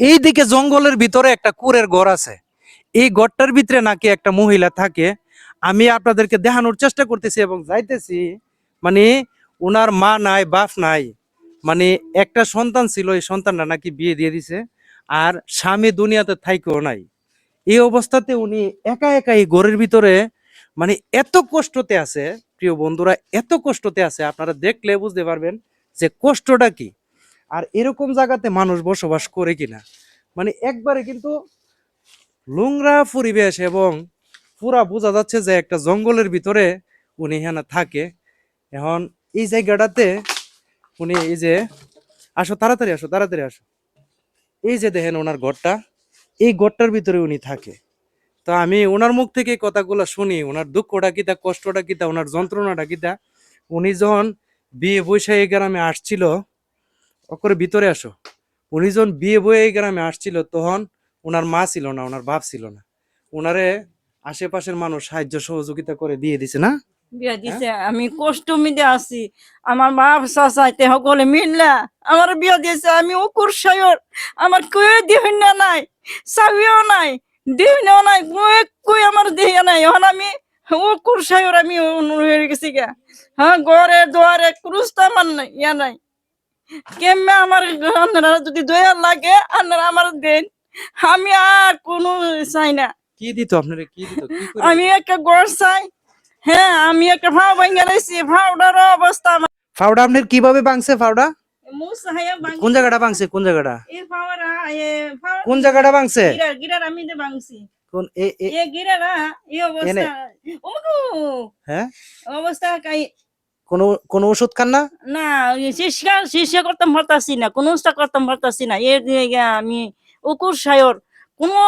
এইদিকে জঙ্গলের ভিতরে একটা কুড়ের ঘর আছে। এই ঘরটার ভিতরে নাকি একটা মহিলা থাকে। আমি আপনাদেরকে দেখানোর চেষ্টা করতেছি এবং যাইতেছি। মানে ওনার মা নাই, বাপ নাই, মানে একটা সন্তান ছিল, এই সন্তানটা নাকি বিয়ে দিয়ে দিছে, আর স্বামী দুনিয়াতে থাইকেও নাই। এই অবস্থাতে উনি একা একা এই ঘরের ভিতরে মানে এত কষ্টতে আছে। প্রিয় বন্ধুরা, এত কষ্টতে আছে, আপনারা দেখলে বুঝতে পারবেন যে কষ্টটা কি। আর এরকম জায়গাতে মানুষ বসবাস করে কিনা, মানে একবারে কিন্তু নোংরা পরিবেশ, এবং পুরা বোঝা যাচ্ছে যে একটা জঙ্গলের ভিতরে উনি এখানে থাকে। এখন এই জায়গাটাতে উনি এই যে, আসো তাড়াতাড়ি আসো, তাড়াতাড়ি আসো, এই যে দেখেন ওনার ঘরটা, এই ঘরটার ভিতরে উনি থাকে। তো আমি ওনার মুখ থেকে এই কথাগুলো শুনি, ওনার দুঃখটা কিতা, কষ্টটা কিতা, ওনার যন্ত্রণাটা কিতা। উনি যখন বিয়ে বৈশা এই গ্রামে আসছিল, ওকরে ভিতরে আসো, উনি যখন বিয়ে বয়ে এই গ্রামে আসছিল, তখন ওনার মা ছিল না, ওনার বাপ ছিল না। ওনারে আশেপাশের মানুষ সাহায্য সহযোগিতা করে বিয়ে দিছে না। বিয়া হ্যাঁ? দিছে, আমি কষ্ট মিদে আছি। আমার বাপ চাচাইতে সকলে মিললা আমার বিয়া দিয়েছে। আমি উকুর সায়র, আমার কয়ে দিহন না নাই, চাবিও নাই, দিহনেও নাই, কই আমার দিহে নাই। এখন আমি উকুর সায়র, আমি হয়ে গেছি গা। হ্যাঁ, ঘরে দুয়ারে কুরুস্তা আমার নাই, ইয়া নাই। কেমনে আমার আপনারা যদি দয়া লাগে আপনারা আমার দেন, আমি আর কোনো চাই না। কি দিত আপনারে, কি দিত, কি করে আমি দিত? একটা ঘর চাই। হ্যাঁ, আমি একটা ভাও ভাঙ্গা রয়েছি, ভাওটার অবস্থা আমার ফাউডা আপনার কিভাবে ভাঙছে? ফাউডা মুসা হায়া ভাঙ্গি কোন গেছে জায়গাটা গা। ভাঙছে? কোন জায়গাটা, এই ফাওয়ারা ফাওয়ার কোন জায়গাটা ভাঙছে? গিরার গিরার আমি দে ভাঙছি। কোন এ এ গিরারা এই এনে? অবস্থা। ওমগো হ্যাঁ, অবস্থা কাই কোন কোন ওষুধ খান না? না। শিষ্যা শিষ্যা করতাম পারতাছি না, কোনো উস্তা করতাম পারতাছি না। এর দিকে আমি উকুর সায়র কোনো,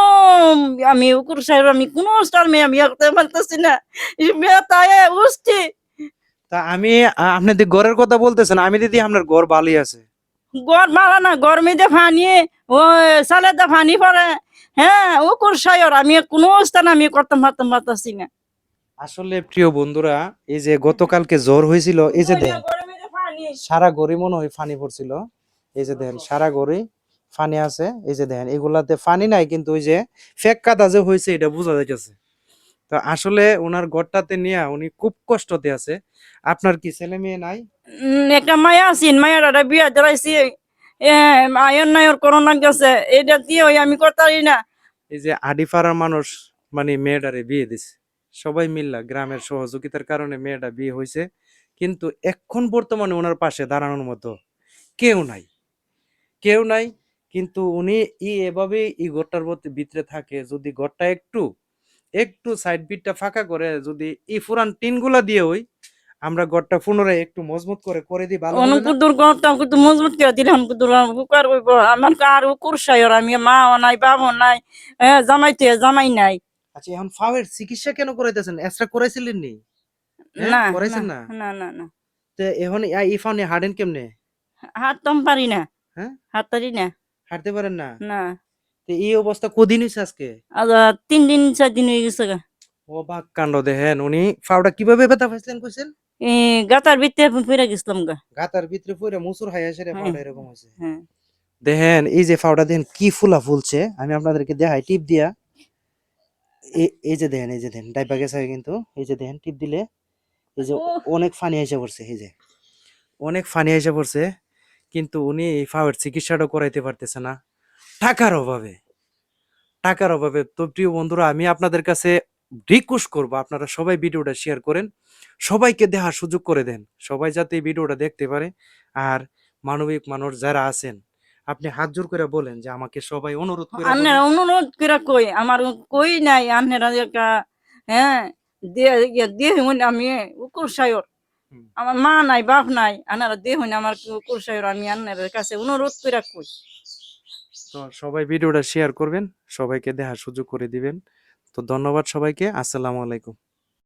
আমি উকুর সায়র, আমি কোনো উস্তার মেয়ে আমি ইয়া করতে পারতাছি না। মেয়ে তাই উস্তি তা আমি আপনাদের ঘরের কথা বলতেছেন, আমি দিদি আপনার ঘর ভালোই আছে। গড় মারা না, গরমে দে ফানি ও সালে দে ফানি পড়ে। হ্যাঁ, ও কুরসায়র আমি কোনো স্থান আমি করতাম পারতাম পারতাছি না। আসলে প্রিয় বন্ধুরা, এই যে গতকালকে জ্বর হয়েছিল, এই যে দেখেন গরমে দে ফানি সারা গড়ি মনে হয় ফানি পড়ছিল। এই যে দেখেন সারা গড়ি ফানি আছে। এই যে দেখেন এগুলাতে ফানি নাই, কিন্তু ওই যে ফেক কাদা যে হয়েছে এটা বোঝা যাইতেছে। তো আসলে ওনার ঘরটাতে নিয়ে উনি খুব কষ্টতে আছে। আপনার কি ছেলে মেয়ে নাই? একটা মায়া আছেন, মায়ার বিয়া ধরাইছি। আয়ন নায়র করোনা গেছে, এটা দিয়ে ওই আমি করতারি না। এই যে আডিপাড়ার মানুষ মানে মেয়েটারে বিয়ে দিছে, সবাই মিল্লা গ্রামের সহযোগিতার কারণে মেয়েটা বিয়ে হয়েছে। কিন্তু এখন বর্তমানে ওনার পাশে দাঁড়ানোর মতো কেউ নাই, কেউ নাই। কিন্তু উনি এভাবে এই ঘরটার ভিতরে থাকে। যদি ঘরটা একটু একটু সাইড বিটটা ফাঁকা করে, যদি এই পুরান টিন গুলা দিয়ে ওই আমরা ঘরটা পুনরায় একটু মজবুত করে করে দিই, ভালো হবে না? অনুকুদুর গড়টা কিন্তু মজবুত করে দিলে অনুকুদুর উপকার হইব। আমার আর কুরসায়র, আমি মাও নাই, বাবও নাই, জামাইতে জামাই নাই। আচ্ছা, এখন ফাওয়ের চিকিৎসা কেন করাইতেছেন? এক্সট্রা করাইছিলেন নি? হ্যাঁ, না না করাইছেন না? না না না, তো এখন এই ফাউনে হাঁটেন কেমনে? হাঁটতাম পারি না, হ্যাঁ, হাঁটতারি না। হাঁটতে পারেন না? না, তো এই অবস্থা কদিন হয়েছে আজকে? আজ 3 দিন 4 দিন হয়ে গেছে গা। অবাক কাণ্ড দেখেন, উনি ফাউটা কিভাবে ব্যথা পাইছিলেন কইছেন? গাতার ভিতরে ফিরে গেছিলাম গা। গাতার ভিতরে পইরা মুসুর খাইয়া সেরে হ্যাঁ ফাউটা এরকম হয়েছে। হ্যাঁ। দেখেন এই যে ফাউটা দেখেন কি ফুলা ফুলছে, আমি আপনাদেরকে দেখাই টিপ দিয়া। এই যে দেখেন, এই যে দেখেন ডাইবা গেছে কিন্তু, এই যে দেখেন টিপ দিলে এই যে ও অনেক ফানি এসে পড়ছে, এই যে অনেক ফানি এসে পড়ছে। কিন্তু উনি এই ফাওয়ের চিকিৎসাটা করাইতে পারতেছে না, টাকার অভাবে, টাকার অভাবে। তো প্রিয় বন্ধুরা, আমি আপনাদের কাছে রিকোয়েস্ট করব, আপনারা সবাই ভিডিওটা শেয়ার করেন, সবাইকে দেখার সুযোগ করে দেন, সবাই যাতে এই ভিডিওটা দেখতে পারে। আর মানবিক মানুষ যারা আছেন, আপনি হাত জোর করে বলেন যে আমাকে সবাই অনুরোধ করে আন্নের বলেন। অনুরোধ করে কই, আমার কই নাই আন্নেরা একটা। হ্যাঁ, দিয়ে দিয়ে হইন আমি উকুর সায়র, হুম। আমার মা নাই, বাপ নাই, আনারা দিয়ে হইন আমার উকুর সায়র, আমি আন্নের কাছে অনুরোধ করে কই। তো সবাই ভিডিওটা শেয়ার করবেন, সবাইকে দেখার সুযোগ করে দিবেন। তো ধন্যবাদ সবাইকে, আসসালামু আলাইকুম।